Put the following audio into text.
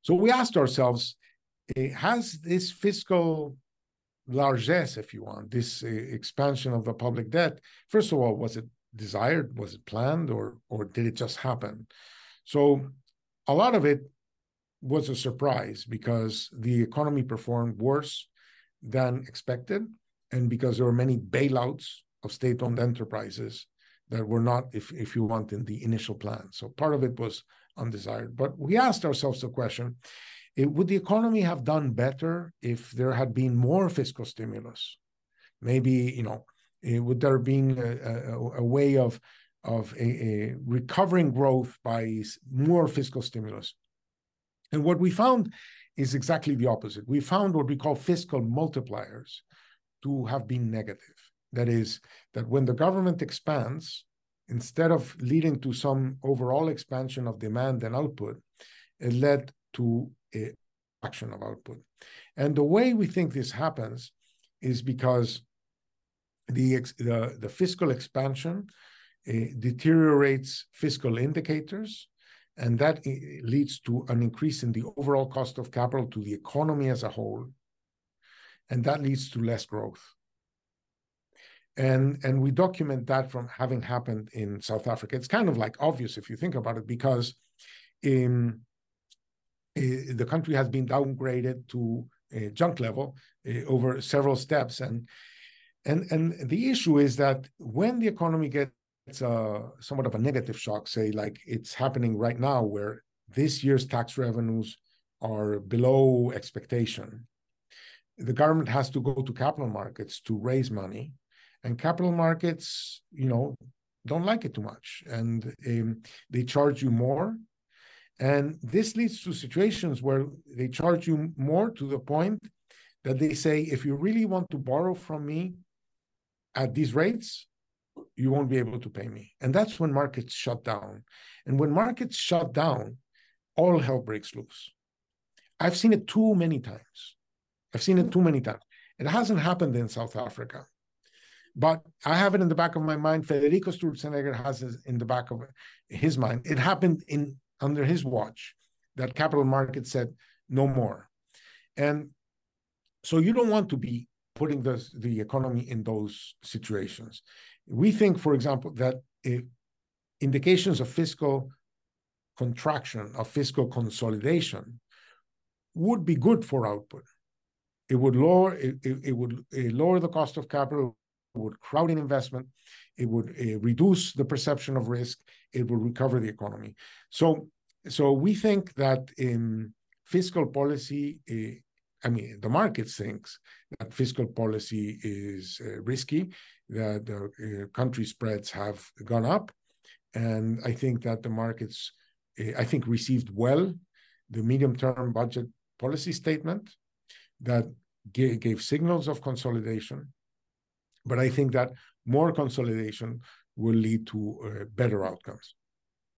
So we asked ourselves, has this fiscal largesse, if you want, this expansion of the public debt, first of all, was it desired, was it planned, or did it just happen? So a lot of it was a surprise because the economy performed worse than expected, and because there were many bailouts of state-owned enterprises that were not, if you want, in the initial plan. So part of it was undesired. But we asked ourselves the question, would the economy have done better if there had been more fiscal stimulus? Maybe, would there have been a way of a recovering growth by more fiscal stimulus? And what we found is exactly the opposite. We found what we call fiscal multipliers to have been negative. That is, that when the government expands, instead of leading to some overall expansion of demand and output, it led to a action of output. And the way we think this happens is because the fiscal expansion deteriorates fiscal indicators, and that leads to an increase in the overall cost of capital to the economy as a whole, and that leads to less growth. And we document that from having happened in South Africa. It's kind of like obvious if you think about it, because the country has been downgraded to junk level over several steps. And the issue is that when the economy gets somewhat of a negative shock, say like it's happening right now, where this year's tax revenues are below expectation, the government has to go to capital markets to raise money. And capital markets, don't like it too much. And they charge you more. And this leads to situations where they charge you more to the point that they say, if you really want to borrow from me at these rates, you won't be able to pay me. And that's when markets shut down. And when markets shut down, all hell breaks loose. I've seen it too many times. It hasn't happened in South Africa. But I have it in the back of my mind. Federico Sturzenegger has it in the back of his mind. It happened under his watch that capital markets said no more. And so you don't want to be putting the economy in those situations. We think, for example, that indications of fiscal contraction, of fiscal consolidation, would be good for output. It would lower the cost of capital. It would crowd in investment, it would reduce the perception of risk, it would recover the economy. So we think that fiscal policy, the market thinks that fiscal policy is risky, that the country spreads have gone up, and I think that the markets, received well the medium-term budget policy statement that gave signals of consolidation. But I think that more consolidation will lead to better outcomes.